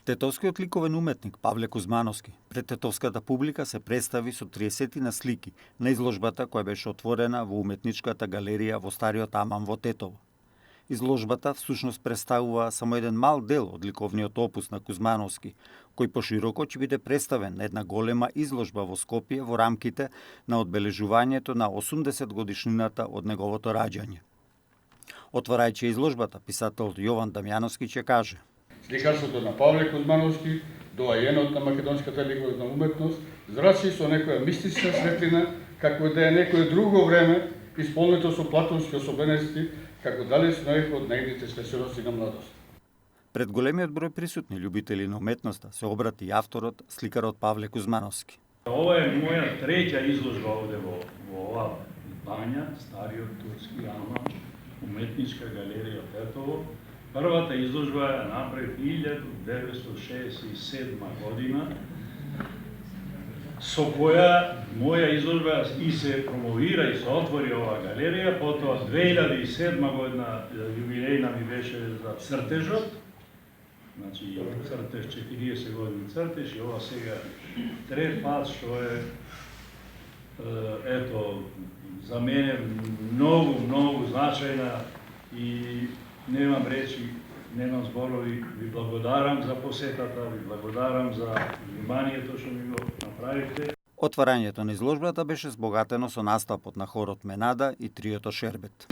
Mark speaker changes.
Speaker 1: Тетовскиот ликовен уметник Павле Кузмановски пред тетовската публика се представи со 30 на слики на изложбата која беше отворена во уметничката галерија во Стариот Аман во Тетово. Изложбата всушност представува само еден мал дел од ликовниот опус на Кузмановски, кој пошироко ќе биде представен на една голема изложба во Скопје во рамките на одбележувањето на 80 годишнината од неговото раѓање. Отварајќи изложбата, писателот Јован Дамјановски ќе каже:
Speaker 2: Сликарството на Павле Кузмановски, доајенот на македонската ликовна уметност, зрачи со некоја мистична светлина, како да е некое друго време, исполнето со платонски особености, како дали сноев од наивните свесености на младост.
Speaker 1: Пред големиот број присутни љубители на уметноста се обрати и авторот, сликарот Павле Кузмановски.
Speaker 3: Ова е моја треќа изложба овде во ова бања, Стариот турски Аман, уметничка галерија Тетово. Првата изложба ја направи 1967 година, со која моја изложба и се промовира и се отвори оваа галерија. Потоа 2007 година јубилејна ми беше за цртежот, значи цртеж 40 години цртеж, и ова сега трет пат, што е ето за мене многу значајна, и немам речи, немам зборови. Ви благодарам за посетата, ви благодарам за вниманието што ми го направивте.
Speaker 1: Отварањето на изложбата беше збогатено со настапот на хорот Менада и триото Шербет.